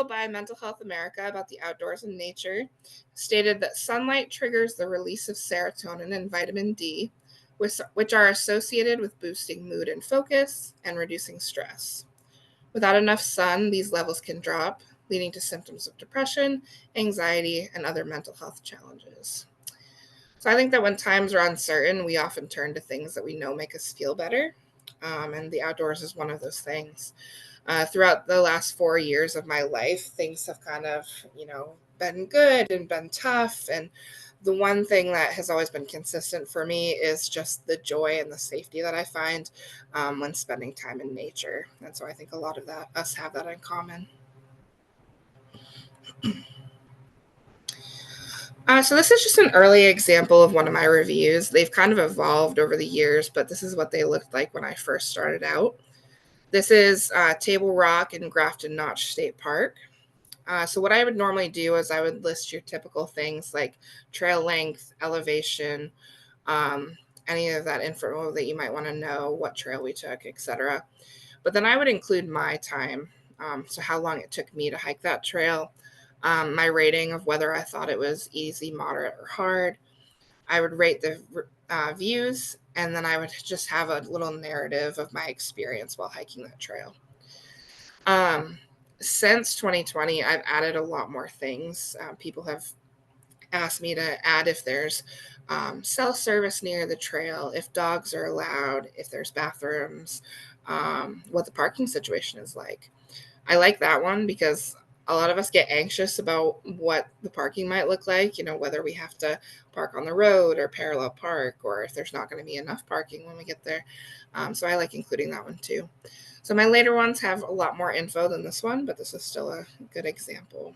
article by Mental Health America about the outdoors and nature stated that sunlight triggers the release of serotonin and vitamin D, which are associated with boosting mood and focus and reducing stress. Without enough sun, these levels can drop, leading to symptoms of depression, anxiety, and other mental health challenges. So I think that when times are uncertain, we often turn to things that we know make us feel better. And the outdoors is one of those things. Throughout the last 4 years of my life, things have kind of, been good and been tough. And the one thing that has always been consistent for me is just the joy and the safety that I find when spending time in nature. And so I think a lot of that, us have that in common. So this is just an early example of one of my reviews. They've kind of evolved over the years, but this is what they looked like when I first started out. This is Table Rock in Grafton Notch State Park. So what I would normally do is I would list your typical things like trail length, elevation, any of that info that you might want to know, what trail we took, etc. But then I would include my time, so how long it took me to hike that trail, my rating of whether I thought it was easy, moderate, or hard. I would rate the views, and then I would just have a little narrative of my experience while hiking that trail. Since 2020, I've added a lot more things. People have asked me to add if there's cell service near the trail, if dogs are allowed, if there's bathrooms, what the parking situation is like. I like that one because a lot of us get anxious about what the parking might look like, whether we have to park on the road or parallel park, or if there's not going to be enough parking when we get there. So I like including that one too. So my later ones have a lot more info than this one, but this is still a good example.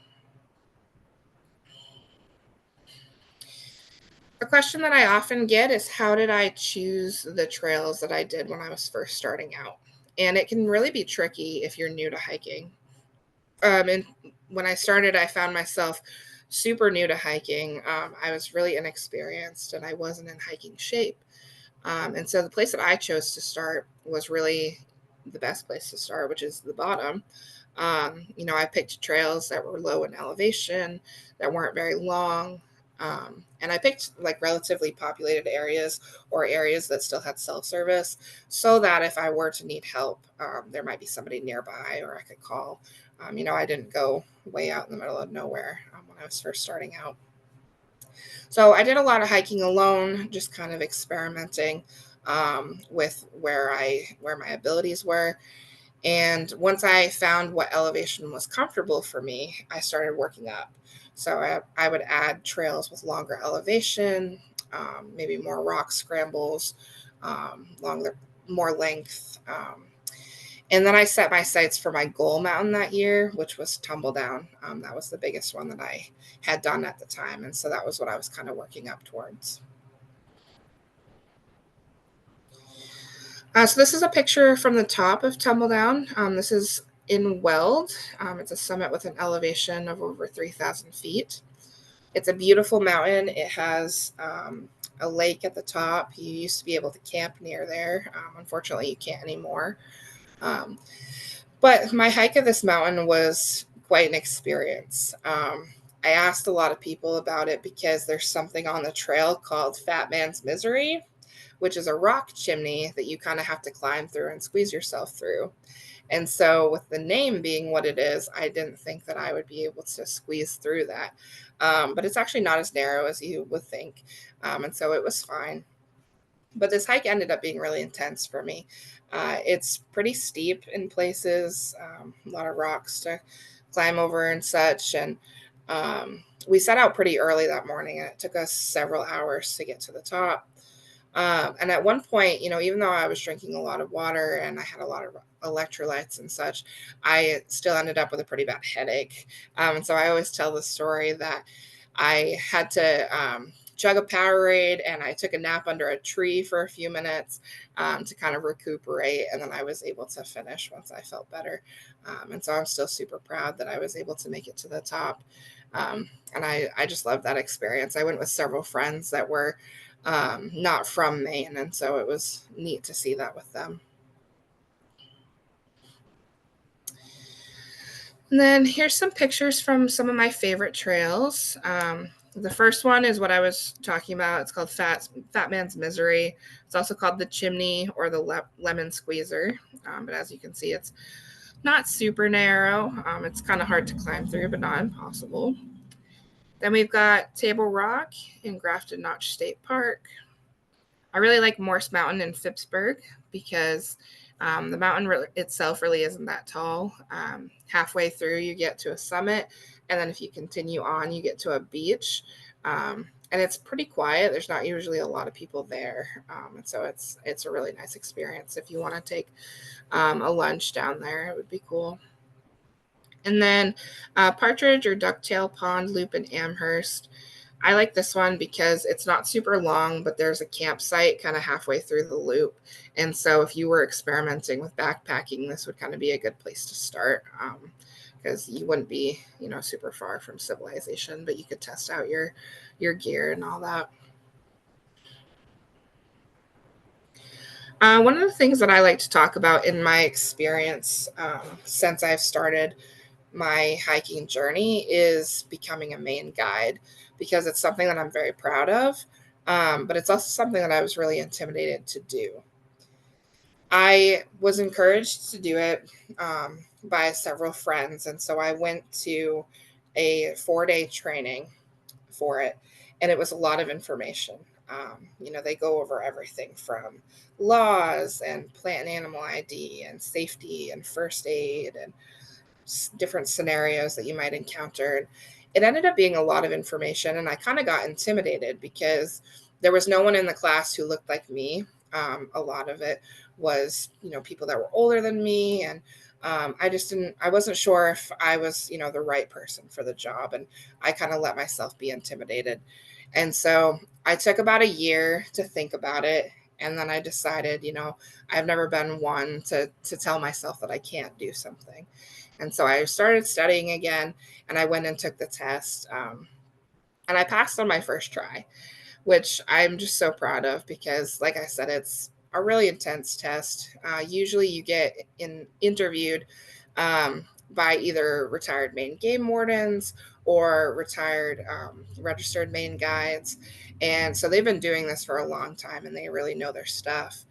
A question that I often get is, how did I choose the trails that I did when I was first starting out? And it can really be tricky if you're new to hiking. And when I started, I found myself super new to hiking. I was really inexperienced and I wasn't in hiking shape. And so the place that I chose to start was really the best place to start, which is the bottom. I picked trails that were low in elevation, that weren't very long. And I picked like relatively populated areas or areas that still had self-service so that if I were to need help, there might be somebody nearby or I could call. I didn't go way out in the middle of nowhere when I was first starting out. So I did a lot of hiking alone, just kind of experimenting with where my abilities were. And once I found what elevation was comfortable for me, I started working up. So I would add trails with longer elevation, maybe more rock scrambles, longer, more length. And then I set my sights for my goal mountain that year, which was Tumble Down. That was the biggest one that I had done at the time. And so that was what I was kind of working up towards. So this is a picture from the top of Tumble Down. This is in Weld. It's a summit with an elevation of over 3,000 feet. It's a beautiful mountain. It has a lake at the top. You used to be able to camp near there. Unfortunately, you can't anymore. But my hike of this mountain was quite an experience. I asked a lot of people about it because there's something on the trail called Fat Man's Misery, which is a rock chimney that you kind of have to climb through and squeeze yourself through. And so with the name being what it is, I didn't think that I would be able to squeeze through that. But it's actually not as narrow as you would think. And so it was fine. But this hike ended up being really intense for me. It's pretty steep in places, a lot of rocks to climb over and such. And we set out pretty early that morning, and it took us several hours to get to the top. And at one point, even though I was drinking a lot of water and I had a lot of electrolytes and such, I still ended up with a pretty bad headache. And so I always tell the story that I had to chug a Powerade and I took a nap under a tree for a few minutes to kind of recuperate. And then I was able to finish once I felt better. And so I'm still super proud that I was able to make it to the top. And I just loved that experience. I went with several friends that were not from Maine. And so it was neat to see that with them. And then here's some pictures from some of my favorite trails. The first one is what I was talking about. It's called Fat Man's Misery. It's also called the Chimney or the Lemon Squeezer. But as you can see, it's not super narrow. It's kind of hard to climb through, but not impossible. Then we've got Table Rock in Grafton Notch State Park. I really like Morse Mountain in Phippsburg because the mountain itself really isn't that tall. Halfway through, you get to a summit, and then if you continue on, you get to a beach. And it's pretty quiet. There's not usually a lot of people there, and so it's a really nice experience. If you want to take a lunch down there, it would be cool. And then Partridge or Ducktail Pond Loop in Amherst. I like this one because it's not super long, but there's a campsite kind of halfway through the loop. And so if you were experimenting with backpacking, this would kind of be a good place to start because you wouldn't be, super far from civilization, but you could test out your gear and all that. One of the things that I like to talk about in my experience since I've started my hiking journey is becoming a Maine guide because it's something that I'm very proud of, but it's also something that I was really intimidated to do. I was encouraged to do it by several friends, and so I went to a 4-day training for it, and it was a lot of information. They go over everything from laws and plant and animal ID and safety and first aid and different scenarios that you might encounter. It ended up being a lot of information, and I kind of got intimidated because there was no one in the class who looked like me. A lot of it was, people that were older than me, and I wasn't sure if I was, the right person for the job, and I kind of let myself be intimidated. And so I took about a year to think about it. And then I decided, I've never been one to tell myself that I can't do something. And so I started studying again, and I went and took the test. And I passed on my first try, which I'm just so proud of because, like I said, it's a really intense test. Usually you get interviewed by either retired Maine game wardens or retired registered Maine guides. And so they've been doing this for a long time and they really know their stuff,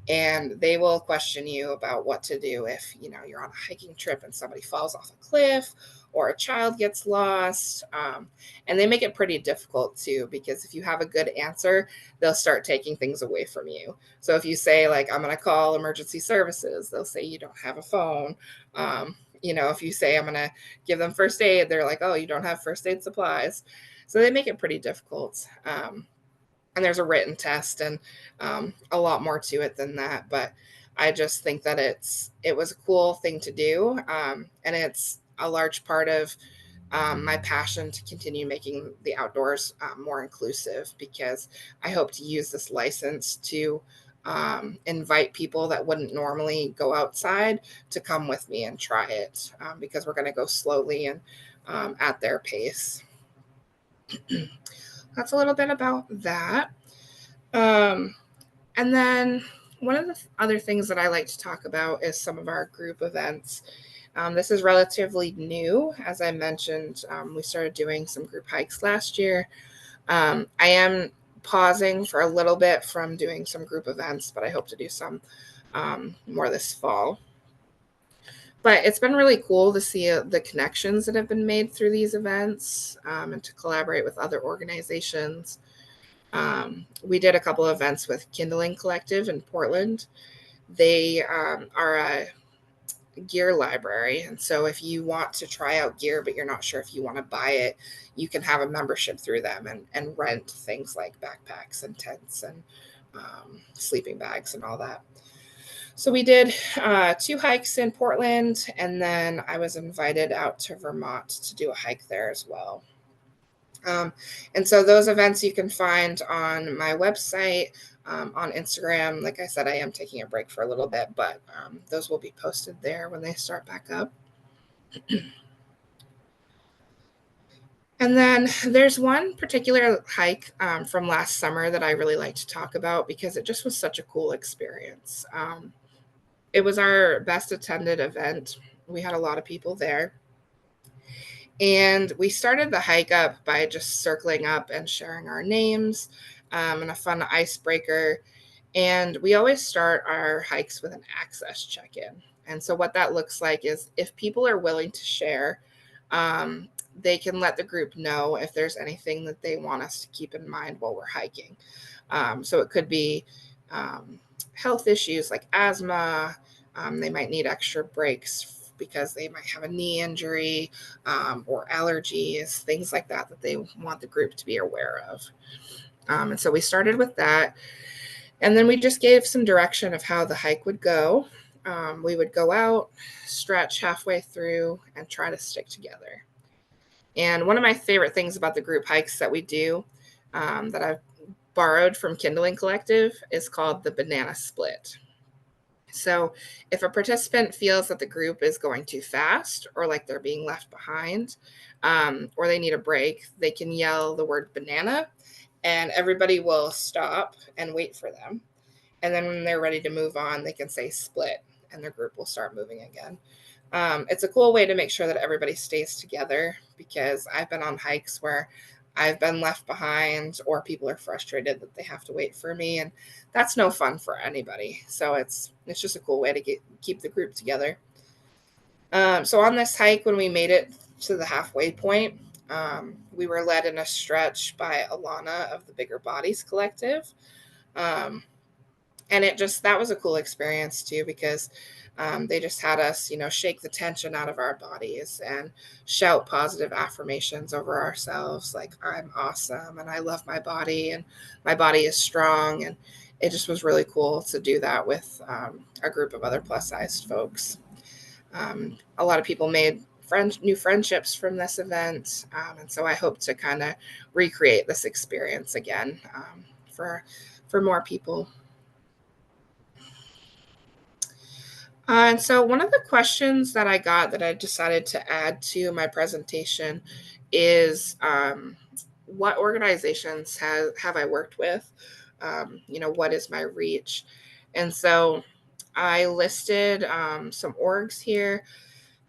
and they will question you about what to do if you're on a hiking trip and somebody falls off a cliff or a child gets lost. And they make it pretty difficult too, because if you have a good answer, they'll start taking things away from you. So if you say, like, I'm going to call emergency services, they'll say you don't have a phone. If you say I'm going to give them first aid, they're like, oh, you don't have first aid supplies. So they make it pretty difficult. And there's a written test and a lot more to it than that. But I just think that it was a cool thing to do, and it's a large part of my passion to continue making the outdoors more inclusive, because I hope to use this license to invite people that wouldn't normally go outside to come with me and try it, because we're going to go slowly and at their pace. That's a little bit about that. Um, and then one of the other things that I like to talk about is some of our group events. This is relatively new. As I mentioned, we started doing some group hikes last year. I am pausing for a little bit from doing some group events, but I hope to do some more this fall. But it's been really cool to see the connections that have been made through these events, and to collaborate with other organizations. We did a couple of events with Kindling Collective in Portland. They are a gear library. And so if you want to try out gear, but you're not sure if you want to buy it, you can have a membership through them and rent things like backpacks and tents and sleeping bags and all that. So we did 2 hikes in Portland, and then I was invited out to Vermont to do a hike there as well. And so those events you can find on my website, on Instagram. Like I said, I am taking a break for a little bit, but those will be posted there when they start back up. And then there's one particular hike from last summer that I really like to talk about because it just was such a cool experience. It was our best attended event. We had a lot of people there. And we started the hike up by just circling up and sharing our names, and a fun icebreaker. And we always start our hikes with an access check in. And so, what that looks like is if people are willing to share, they can let the group know if there's anything that they want us to keep in mind while we're hiking. So, it could be health issues like asthma. They might need extra breaks because they might have a knee injury, or allergies, things like that, that they want the group to be aware of. And so we started with that. And then we just gave some direction of how the hike would go. We would go out, stretch halfway through, and try to stick together. And one of my favorite things about the group hikes that we do, that I've borrowed from Kindling Collective, is called the banana split. So, if a participant feels that the group is going too fast or like they're being left behind, or they need a break, they can yell the word banana and everybody will stop and wait for them. And then when they're ready to move on, they can say split and their group will start moving again. It's a cool way to make sure that everybody stays together, because I've been on hikes where I've been left behind or people are frustrated that they have to wait for me, and that's no fun for anybody. So it's just a cool way to keep the group together. So on this hike, when we made it to the halfway point, we were led in a stretch by Alana of the Bigger Bodies Collective. Um, and that was a cool experience too, because they just had us, shake the tension out of our bodies and shout positive affirmations over ourselves, like I'm awesome and I love my body and my body is strong. And it just was really cool to do that with a group of other plus sized folks. A lot of people made new friendships from this event, and so I hope to kind of recreate this experience again, for more people. And so, one of the questions that I got that I decided to add to my presentation is, what organizations have I worked with? What is my reach? And so, I listed some orgs here.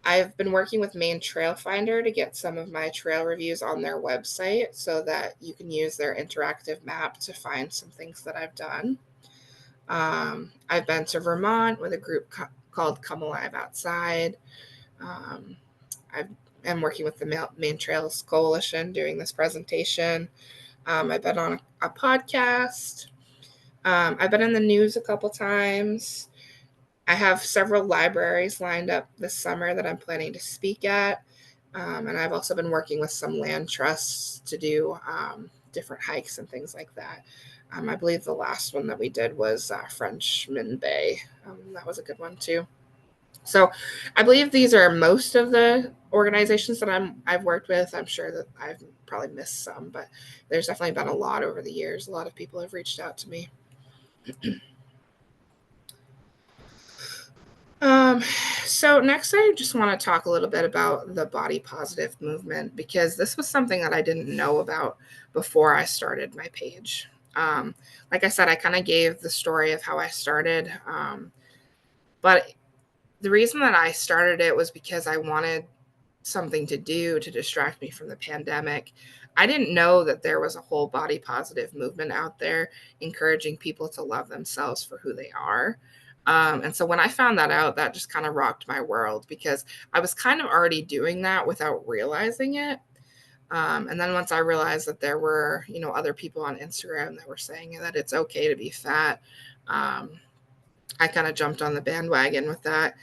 I've been working with Maine Trail Finder to get some of my trail reviews on their website so that you can use their interactive map to find some things that I've done. I've been to Vermont with a group called Come Alive Outside. Um, I am working with the Maine Trails Coalition doing this presentation. I've been on a podcast. I've been in the news a couple times. I have several libraries lined up this summer that I'm planning to speak at. And I've also been working with some land trusts to do different hikes and things like that. I believe the last one that we did was Frenchman Bay. That was a good one too. So I believe these are most of the organizations that I've worked with. I'm sure that I've probably missed some, but there's definitely been a lot over the years. A lot of people have reached out to me. Um, so next, I just want to talk a little bit about the body positive movement, because this was something that I didn't know about before I started my page. Like I said, I kind of gave the story of how I started, but the reason that I started it was because I wanted something to do to distract me from the pandemic. I didn't know that there was a whole body positive movement out there encouraging people to love themselves for who they are. And so when I found that out, that just kind of rocked my world, because I was kind of already doing that without realizing it. And then once I realized that there were, other people on Instagram that were saying that it's okay to be fat, I kind of jumped on the bandwagon with that.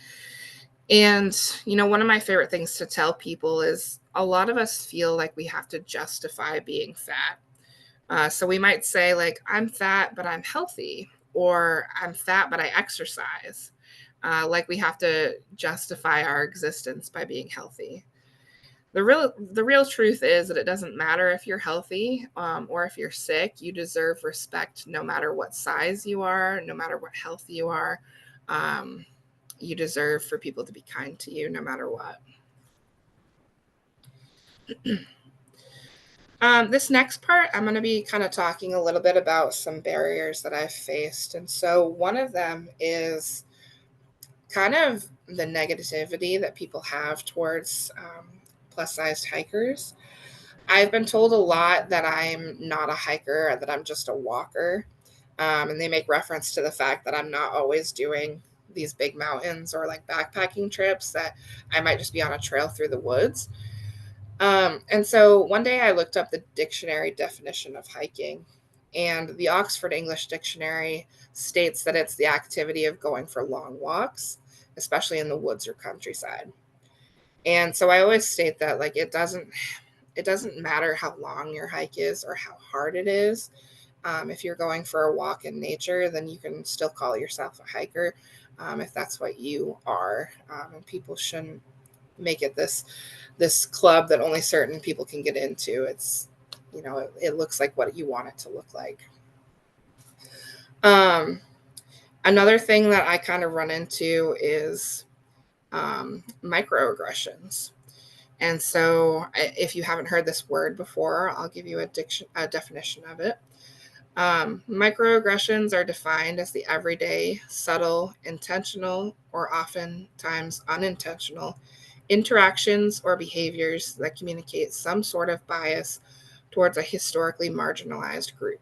And, one of my favorite things to tell people is a lot of us feel like we have to justify being fat. So we might say, like, I'm fat, but I'm healthy, or I'm fat, but I exercise. Like we have to justify our existence by being healthy. The real truth is that it doesn't matter if you're healthy, or if you're sick. You deserve respect no matter what size you are, no matter what health you are. Um, you deserve for people to be kind to you no matter what. This next part, I'm going to be kind of talking a little bit about some barriers that I've faced. And so one of them is kind of the negativity that people have towards plus-sized hikers. I've been told a lot that I'm not a hiker, that I'm just a walker. And they make reference to the fact that I'm not always doing these big mountains or like backpacking trips, that I might just be on a trail through the woods. And so one day I looked up the dictionary definition of hiking, and the Oxford English Dictionary states that it's the activity of going for long walks, especially in the woods or countryside. And so I always state that like it doesn't matter how long your hike is or how hard it is. If you're going for a walk in nature, then you can still call yourself a hiker, if that's what you are. And people shouldn't make it this club that only certain people can get into. It's it looks like what you want it to look like. Um, Another thing that I kind of run into is microaggressions. And so, if you haven't heard this word before, I'll give you a definition of it. Microaggressions are defined as the everyday, subtle, intentional, or oftentimes unintentional interactions or behaviors that communicate some sort of bias towards a historically marginalized group.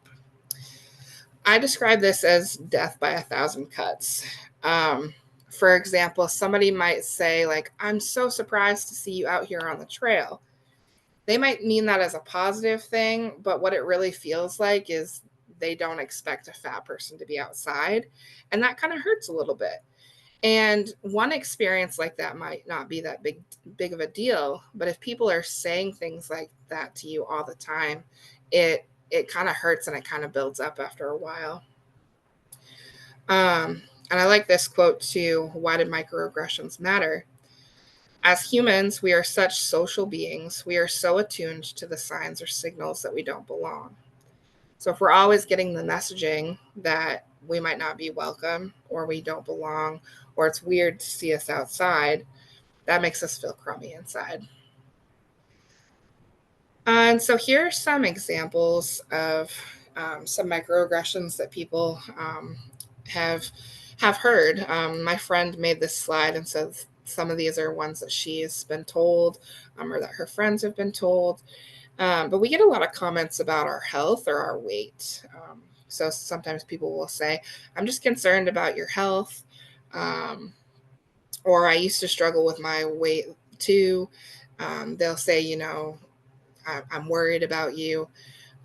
I describe this as death by a thousand cuts. For example, somebody might say, like, I'm so surprised to see you out here on the trail. They might mean that as a positive thing, but what it really feels like is they don't expect a fat person to be outside. And that kind of hurts a little bit. And one experience like that might not be that big of a deal, but if people are saying things like that to you all the time, it kind of hurts and it kind of builds up after a while. And I like this quote too. Why did microaggressions matter? As humans, we are such social beings. We are so attuned to the signs or signals that we don't belong. So if we're always getting the messaging that we might not be welcome or we don't belong or it's weird to see us outside, that makes us feel crummy inside. And so here are some examples of some microaggressions that people have heard. My friend made this slide and says some of these are ones that she's been told, or that her friends have been told. But we get a lot of comments about our health or our weight. So sometimes people will say, I'm just concerned about your health. Or I used to struggle with my weight too. They'll say, I'm worried about you,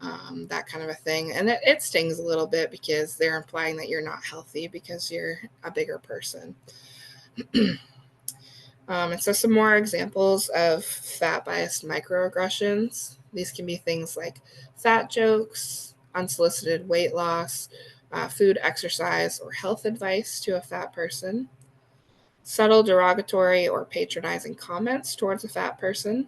that kind of a thing. And it stings a little bit because they're implying that you're not healthy because you're a bigger person. And so some more examples of fat-biased microaggressions. These can be things like fat jokes, unsolicited weight loss, food, exercise, or health advice to a fat person, subtle derogatory or patronizing comments towards a fat person,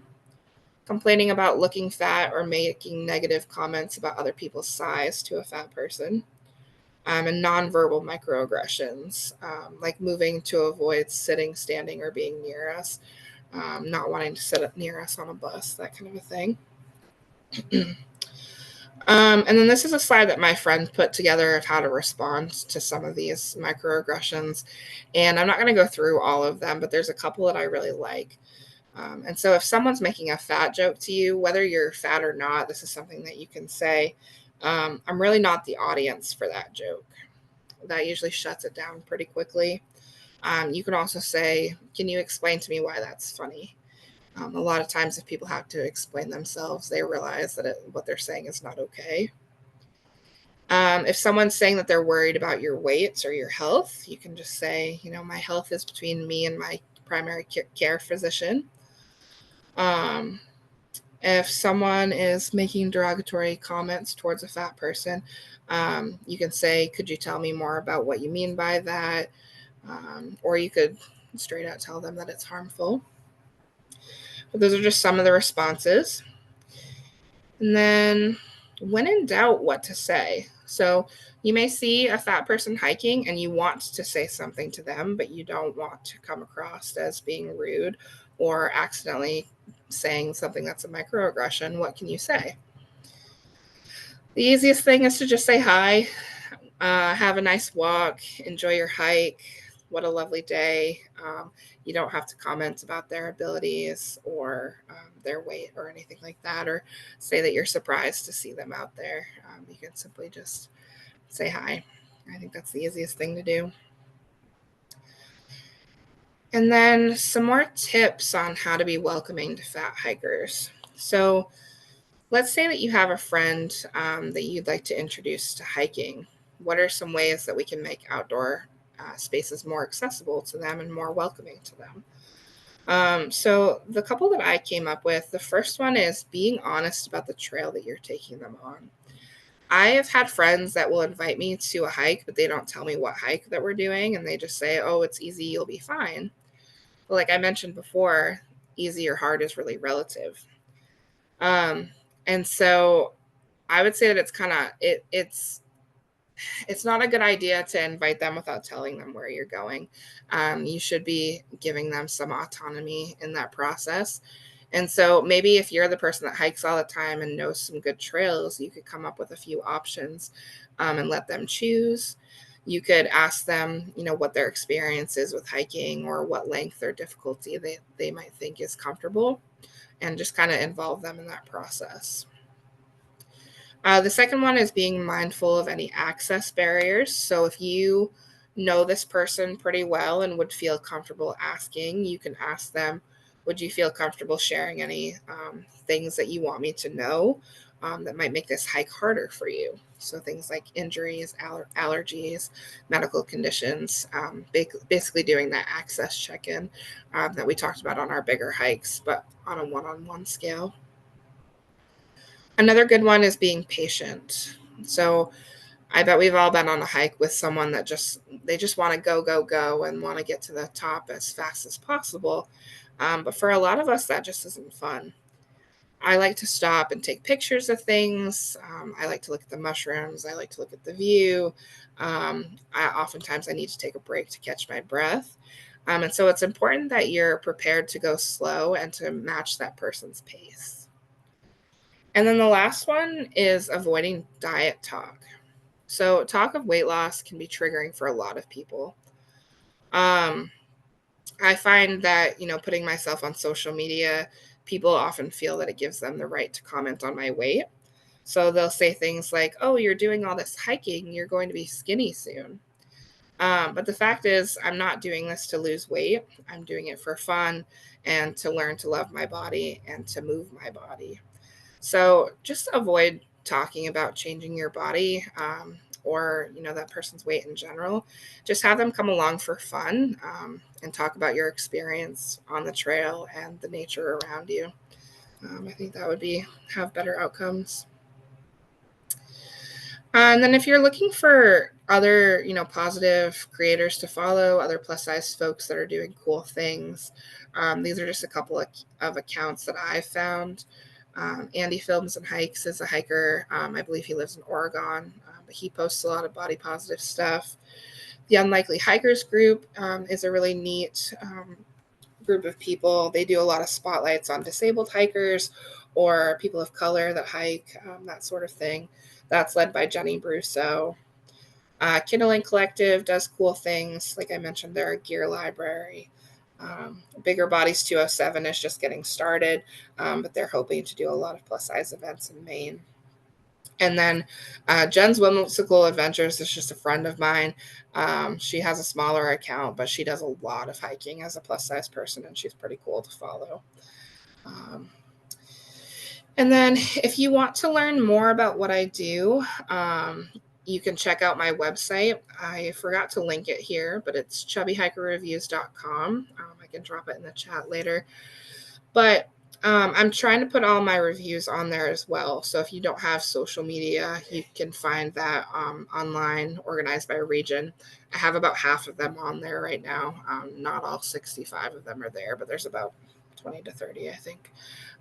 complaining about looking fat or making negative comments about other people's size to a fat person, and nonverbal microaggressions, like moving to avoid sitting, standing, or being near us, not wanting to sit near us on a bus, that kind of a thing. And then this is a slide that my friend put together of how to respond to some of these microaggressions. And I'm not going to go through all of them, but there's a couple that I really like. And so if someone's making a fat joke to you, whether you're fat or not, this is something that you can say, I'm really not the audience for that joke. That usually shuts it down pretty quickly. You can also say, can you explain to me why that's funny? A lot of times if people have to explain themselves, they realize that what they're saying is not okay. If someone's saying that they're worried about your weight or your health, you can just say, my health is between me and my primary care physician. If someone is making derogatory comments towards a fat person, you can say, could you tell me more about what you mean by that? Or you could straight out tell them that it's harmful. But those are just some of the responses. And then when in doubt, what to say. So you may see a fat person hiking and you want to say something to them, but you don't want to come across as being rude or accidentally saying something that's a microaggression. What can you say? The easiest thing is to just say hi, have a nice walk, enjoy your hike, what a lovely day. You don't have to comment about their abilities or their weight or anything like that, or say that you're surprised to see them out there. You can simply just say hi. I think that's the easiest thing to do. And then some more tips on how to be welcoming to fat hikers. So, let's say that you have a friend that you'd like to introduce to hiking. What are some ways that we can make outdoor spaces more accessible to them and more welcoming to them? So, the couple that I came up with, the first one is being honest about the trail that you're taking them on. I have had friends that will invite me to a hike, but they don't tell me what hike that we're doing, and they just say, "Oh, it's easy, you'll be fine." But like I mentioned before, easy or hard is really relative. Um, and so I would say that it's kind of it's not a good idea to invite them without telling them where you're going. You should be giving them some autonomy in that process. And so maybe if you're the person that hikes all the time and knows some good trails, you could come up with a few options and let them choose. You could ask them, what their experience is with hiking or what length or difficulty they might think is comfortable, and just kind of involve them in that process. The second one is being mindful of any access barriers. So if you know this person pretty well and would feel comfortable asking, you can ask them, would you feel comfortable sharing any things that you want me to know that might make this hike harder for you? So things like injuries, allergies, medical conditions, basically doing that access check-in that we talked about on our bigger hikes, but on a one-on-one scale. Another good one is being patient. So I bet we've all been on a hike with someone that they just want to go, go, go and want to get to the top as fast as possible. But for a lot of us, that just isn't fun. I like to stop and take pictures of things. I like to look at the mushrooms. I like to look at the view. Oftentimes, I need to take a break to catch my breath. And so it's important that you're prepared to go slow and to match that person's pace. And then the last one is avoiding diet talk. So, talk of weight loss can be triggering for a lot of people. Um, I find that, putting myself on social media, people often feel that it gives them the right to comment on my weight. So, they'll say things like, oh, you're doing all this hiking, you're going to be skinny soon. But the fact is, I'm not doing this to lose weight. I'm doing it for fun and to learn to love my body and to move my body. So just avoid talking about changing your body or that person's weight in general. Just have them come along for fun and talk about your experience on the trail and the nature around you. I think that would have better outcomes. And then if you're looking for other, positive creators to follow, other plus size folks that are doing cool things, these are just a couple of accounts that I've found. Andy Films and Hikes is a hiker. I believe he lives in Oregon, but he posts a lot of body positive stuff. The Unlikely Hikers group is a really neat group of people. They do a lot of spotlights on disabled hikers or people of color that hike, that sort of thing. That's led by Jenny Brusso. Kindling Collective does cool things. Like I mentioned, they're a gear library. Bigger Bodies 207 is just getting started, but they're hoping to do a lot of plus size events in Maine. And then Jen's Whimsical Adventures is just a friend of mine. She has a smaller account, but she does a lot of hiking as a plus size person, and she's pretty cool to follow. And then if you want to learn more about what I do, you can check out my website. I forgot to link it here, but it's chubbyhikerreviews.com. I can drop it in the chat later. But I'm trying to put all my reviews on there as well. So if you don't have social media, you can find that online, organized by region. I have about half of them on there right now. Not all 65 of them are there, but there's about 20 to 30, I think.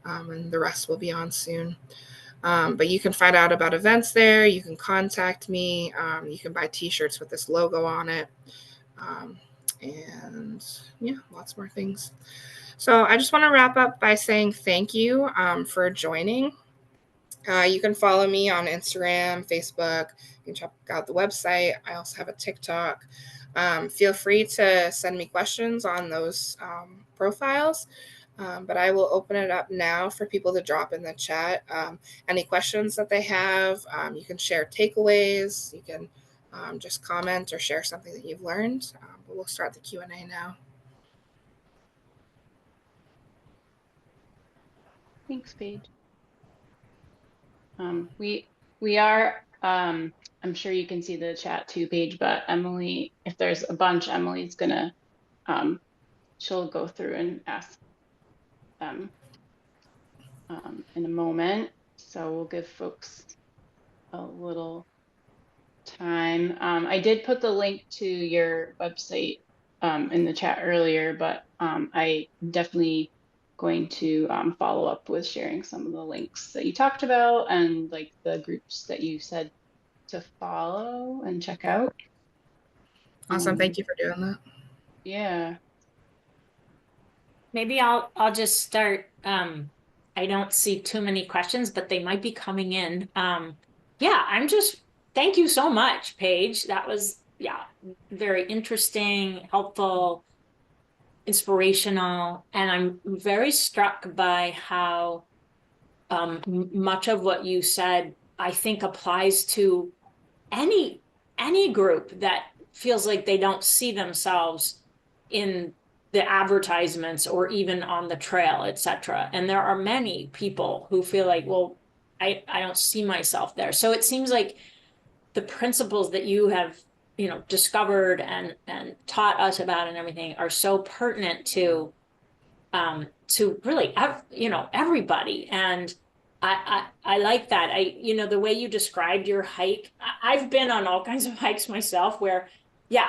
And the rest will be on soon. But you can find out about events there. You can contact me. You can buy t-shirts with this logo on it. And yeah, lots more things. So I just want to wrap up by saying thank you for joining. You can follow me on Instagram, Facebook. You can check out the website. I also have a TikTok. Feel free to send me questions on those profiles. But I will open it up now for people to drop in the chat any questions that they have. You can share takeaways. You can just comment or share something that you've learned. But we'll start the Q&A now. Thanks, Paige. We are, I'm sure you can see the chat too, Paige, but Emily, if there's a bunch, Emily's gonna, she'll go through and ask them in a moment. So we'll give folks a little time. I did put the link to your website in the chat earlier, but I definitely going to follow up with sharing some of the links that you talked about and like the groups that you said to follow and check out. Awesome. Thank you for doing that. Yeah. Maybe I'll just start. I don't see too many questions, but they might be coming in. Yeah, thank you so much, Paige. That was, yeah, very interesting, helpful, inspirational. And I'm very struck by how much of what you said, I think applies to any group that feels like they don't see themselves in the advertisements or even on the trail, etc. And there are many people who feel like, well, I don't see myself there. So it seems like the principles that you have, discovered and taught us about and everything are so pertinent to really, everybody. And I like that. The way you described your hike, I've been on all kinds of hikes myself where, yeah,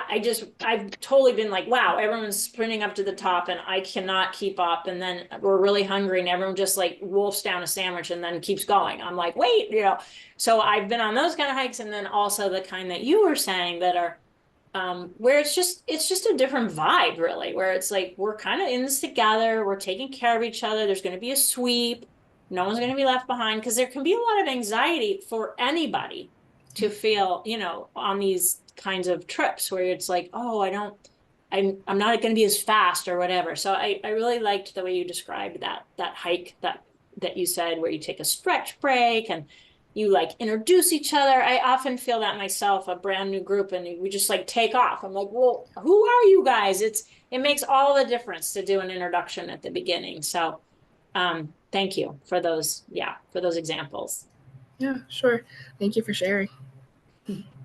I've totally been like, wow, everyone's sprinting up to the top and I cannot keep up. And then we're really hungry and everyone just like wolfs down a sandwich and then keeps going. I'm like, wait, so I've been on those kind of hikes. And then also the kind that you were saying that are, where it's just a different vibe, really, where it's like we're kind of in this together, we're taking care of each other, there's going to be a sweep, no one's going to be left behind, because there can be a lot of anxiety for anybody to feel, on these kinds of trips where it's like, oh, I'm not going to be as fast or whatever. So I really liked the way you described that hike that you said, where you take a stretch break and you like introduce each other. I often feel that myself, a brand new group, and we just like take off. I'm like, well, who are you guys? It makes all the difference to do an introduction at the beginning. So thank you for those, for those examples. Yeah, sure. Thank you for sharing.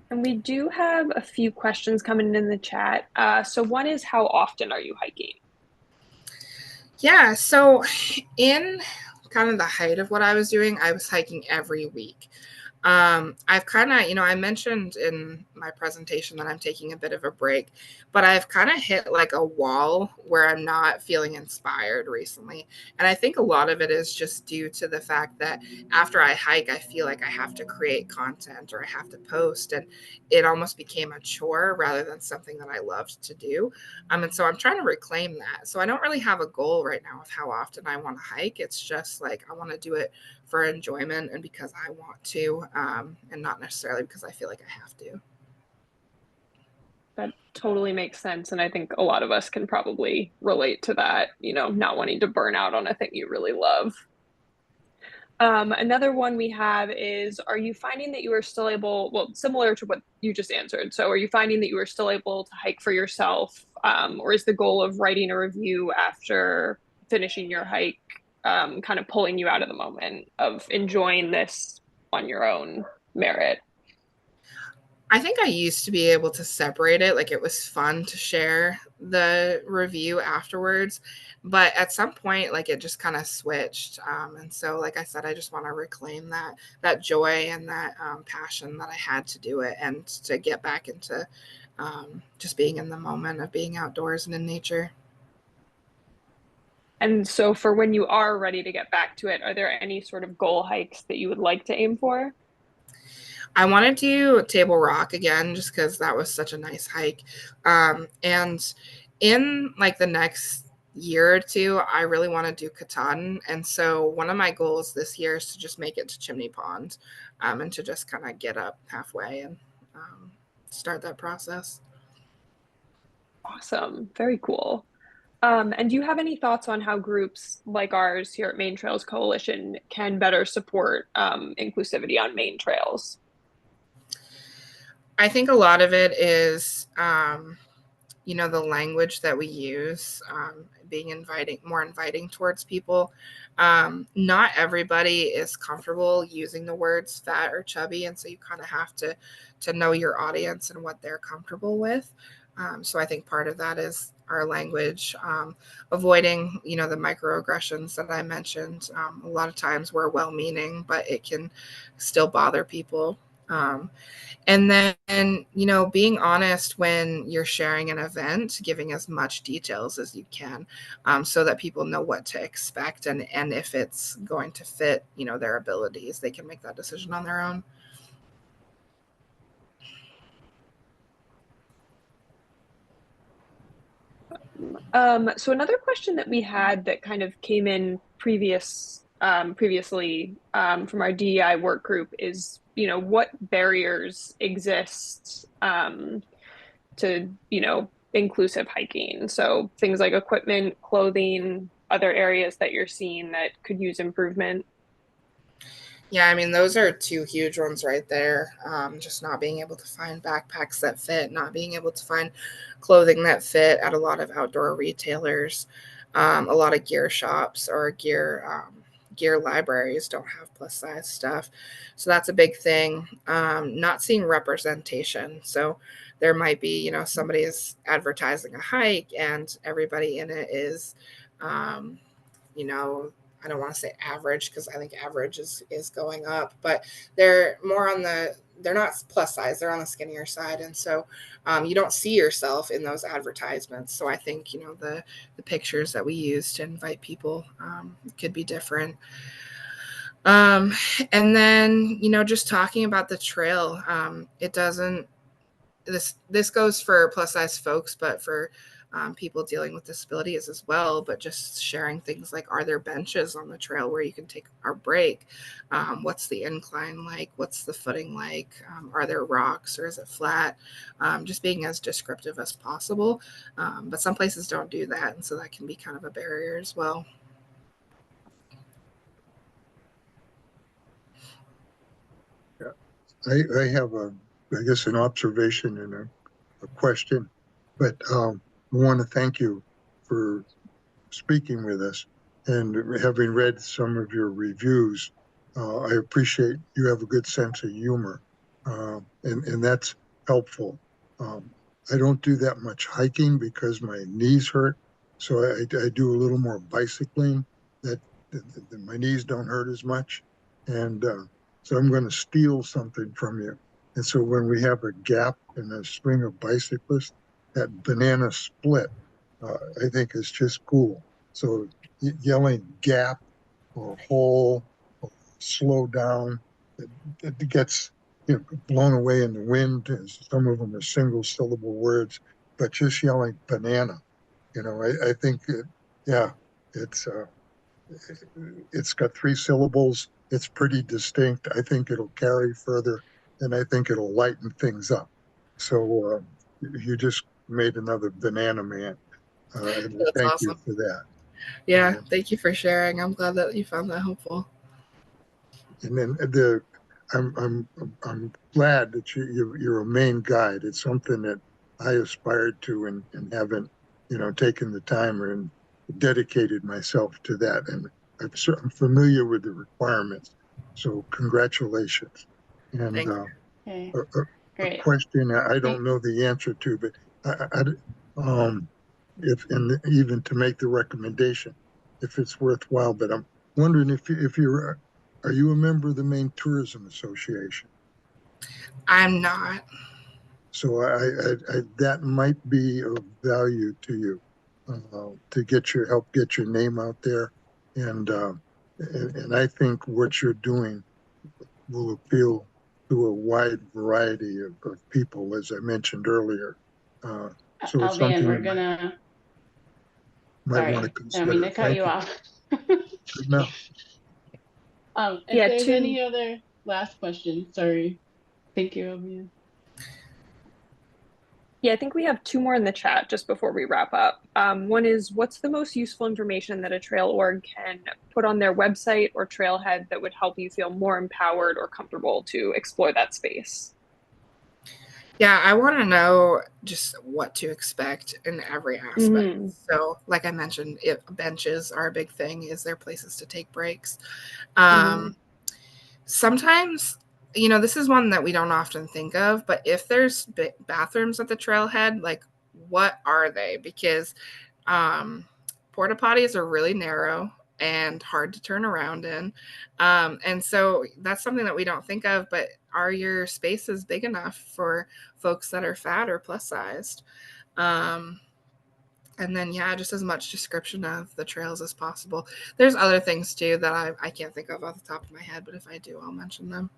And we do have a few questions coming in the chat. So one is, how often are you hiking? Yeah, so in kind of the height of what I was doing, I was hiking every week. I've kind of, I mentioned in my presentation that I'm taking a bit of a break, but I've kind of hit like a wall where I'm not feeling inspired recently. And I think a lot of it is just due to the fact that after I hike, I feel like I have to create content or I have to post, and it almost became a chore rather than something that I loved to do. And so I'm trying to reclaim that. So I don't really have a goal right now of how often I want to hike. It's just like I want to do it for enjoyment and because I want to, and not necessarily because I feel like I have to. That totally makes sense. And I think a lot of us can probably relate to that, not wanting to burn out on a thing you really love. Another one we have is, are you finding that you are still able, well, similar to what you just answered. So are you finding that you are still able to hike for yourself? Or is the goal of writing a review after finishing your hike kind of pulling you out of the moment of enjoying this on your own merit? I think I used to be able to separate it. Like it was fun to share the review afterwards. But at some point, like it just kind of switched. And so, like I said, I just want to reclaim that joy and that passion that I had to do it and to get back into just being in the moment of being outdoors and in nature. And so for when you are ready to get back to it, are there any sort of goal hikes that you would like to aim for? I want to do Table Rock again, just because that was such a nice hike. And in like the next year or two, I really want to do Katahdin. And so one of my goals this year is to just make it to Chimney Pond, and to just kind of get up halfway and start that process. Awesome. Very cool. And do you have any thoughts on how groups like ours here at Maine Trails Coalition can better support inclusivity on Maine trails? I think a lot of it is, the language that we use, being more inviting towards people. Not everybody is comfortable using the words fat or chubby, and so you kind of have to know your audience and what they're comfortable with. So I think part of that is our language, avoiding, the microaggressions that I mentioned. A lot of times we're well-meaning, but it can still bother people. And then, being honest when you're sharing an event, giving as much details as you can, so that people know what to expect, and if it's going to fit, their abilities, they can make that decision on their own. So another question that we had that kind of came in previously from our DEI work group is, what barriers exist to, inclusive hiking? So things like equipment, clothing, other areas that you're seeing that could use improvement. Yeah, I mean, those are two huge ones right there. Just not being able to find backpacks that fit, not being able to find clothing that fit at a lot of outdoor retailers. A lot of gear shops or gear libraries don't have plus size stuff. So that's a big thing. Not seeing representation. So there might be, somebody is advertising a hike and everybody in it is, um, you know, I don't want to say average because I think average is going up, but they're more on they're not plus size, they're on the skinnier side. And so you don't see yourself in those advertisements. So I think, the pictures that we use to invite people could be different. Um, and then, just talking about the trail, it doesn't, this goes for plus size folks, but for people dealing with disabilities as well. But just sharing things like, are there benches on the trail where you can take our break? What's the incline like? What's the footing like? Are there rocks or is it flat? Just being as descriptive as possible. But some places don't do that, and so that can be kind of a barrier as well. I have I guess, an observation and a question, but I want to thank you for speaking with us and having read some of your reviews. I appreciate you have a good sense of humor, and that's helpful. Um, I don't do that much hiking because my knees hurt, so I do a little more bicycling. That my knees don't hurt as much, and so I'm going to steal something from you. And so when we have a gap in a string of bicyclists, that banana split, I think is just cool. So yelling gap or hole or slow down, it gets blown away in the wind. Some of them are single syllable words, but just yelling banana, I think yeah, it's it's got three syllables. It's pretty distinct. I think it'll carry further, and I think it'll lighten things up. So you just made another banana man, and I That's thank you awesome. for that. Yeah, thank you for sharing. I'm glad that you found that helpful. And then I'm glad that you're a Maine guide. It's something that I aspired to and haven't taken the time and dedicated myself to that. And I'm familiar with the requirements. So congratulations. And Thank you. Okay, a great. question I don't know the answer to, but um, if and even to make the recommendation, if it's worthwhile. But I'm wondering if you're are you a member of the Maine Tourism Association? I'm not. So that might be of value to you to help get your name out there, and, and I think what you're doing will appeal to a wide variety of people, as I mentioned earlier. So it's Alvian, something we're you gonna, might want to sorry, I don't mean consider. to cut Thank you you. off. No. If Yeah, there's to any other last questions, sorry. Thank you, Alvian. Yeah, I think we have two more in the chat just before we wrap up. One is, what's the most useful information that a trail org can put on their website or trailhead that would help you feel more empowered or comfortable to explore that space? Yeah, I want to know just what to expect in every aspect. Mm-hmm. So, like I mentioned, benches are a big thing. Is there places to take breaks? Mm-hmm. Sometimes, this is one that we don't often think of, but if there's bathrooms at the trailhead, like what are they? Because porta potties are really narrow and hard to turn around in. And so that's something that we don't think of, but are your spaces big enough for folks that are fat or plus sized? And then, yeah, just as much description of the trails as possible. There's other things too that I can't think of off the top of my head, but if I do, I'll mention them.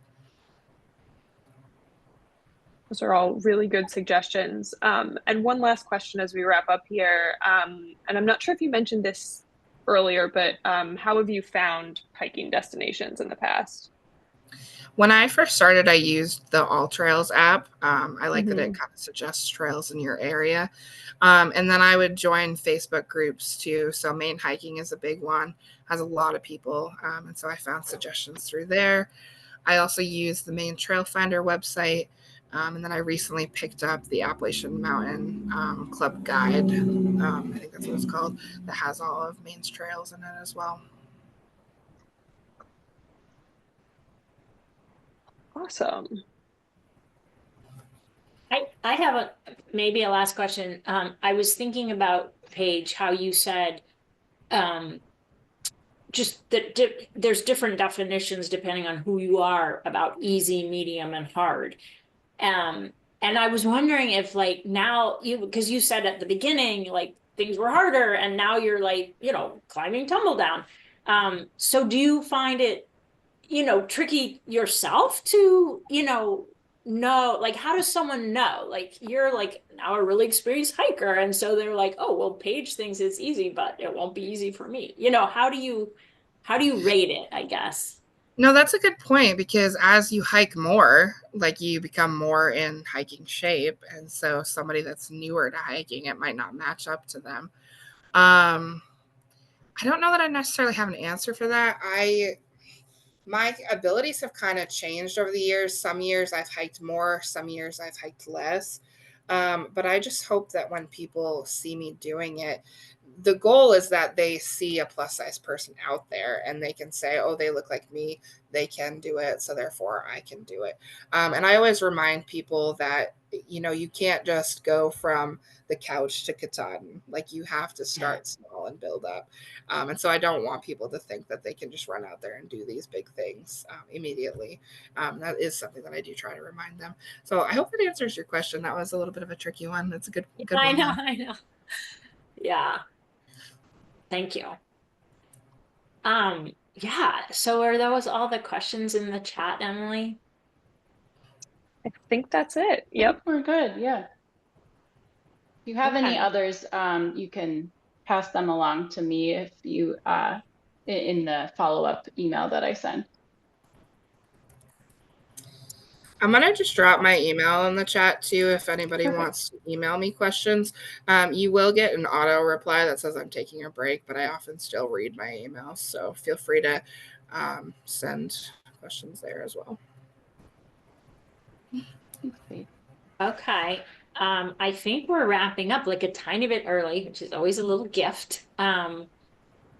Those are all really good suggestions. And one last question as we wrap up here. And I'm not sure if you mentioned this earlier, but how have you found hiking destinations in the past? When I first started, I used the All Trails app. I like that it Mm-hmm. kind of suggests trails in your area. And then I would join Facebook groups too. So Maine hiking is a big one, has a lot of people. And so I found suggestions through there. I also use the Maine Trail Finder website. And then I recently picked up the Appalachian Mountain Club Guide. I think that's what it's called, that has all of Maine's trails in it as well. Awesome. I have maybe a last question. I was thinking about, Paige, how you said just that there's different definitions depending on who you are about easy, medium, and hard. And I was wondering if like now because you said at the beginning like things were harder and now you're like, climbing tumble down. So do you find it, tricky yourself to, know, like how does someone know? Like you're like now a really experienced hiker, and so they're like, oh well, Paige thinks it's easy, but it won't be easy for me. How do you rate it, I guess? No, that's a good point, because as you hike more, like you become more in hiking shape. And so somebody that's newer to hiking, it might not match up to them. I don't know that I necessarily have an answer for that. My abilities have kind of changed over the years. Some years I've hiked more, some years I've hiked less. But I just hope that when people see me doing it, the goal is that they see a plus size person out there and they can say, oh, they look like me. They can do it. So therefore I can do it. And I always remind people that, you can't just go from the couch to Katahdin. Like you have to start small and build up. And so I don't want people to think that they can just run out there and do these big things immediately. That is something that I do try to remind them. So I hope that answers your question. That was a little bit of a tricky one. That's a good I one. know. Yeah. Thank you. Yeah. So are those all the questions in the chat, Emily? I think that's it. Yep. We're good. Yeah. If you have any others, you can pass them along to me if you in the follow-up email that I send. I'm going to just drop my email in the chat too if anybody wants to email me questions. You will get an auto reply that says I'm taking a break, but I often still read my emails. So feel free to send questions there as well. Okay. I think we're wrapping up like a tiny bit early, which is always a little gift.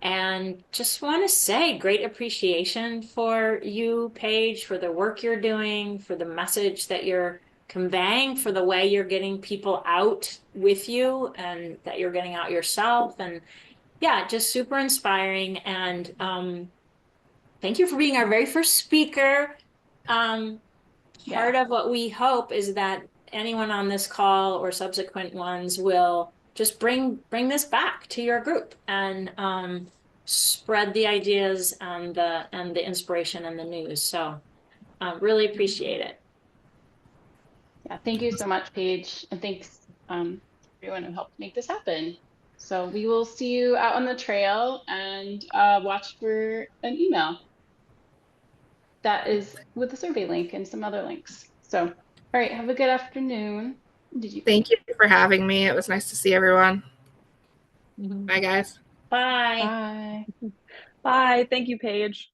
And just want to say great appreciation for you, Paige, for the work you're doing, for the message that you're conveying, for the way you're getting people out with you and that you're getting out yourself. And yeah, just super inspiring. And thank you for being our very first speaker. Part of what we hope is that anyone on this call or subsequent ones will just bring this back to your group and spread the ideas and the inspiration and the news. So really appreciate it. Yeah, thank you so much, Paige, and thanks everyone who helped make this happen. So we will see you out on the trail, and watch for an email that is with the survey link and some other links. So, all right, have a good afternoon. Thank you for having me. It was nice to see everyone. Mm-hmm. Bye, guys. Bye. Bye. Bye. Thank you, Paige.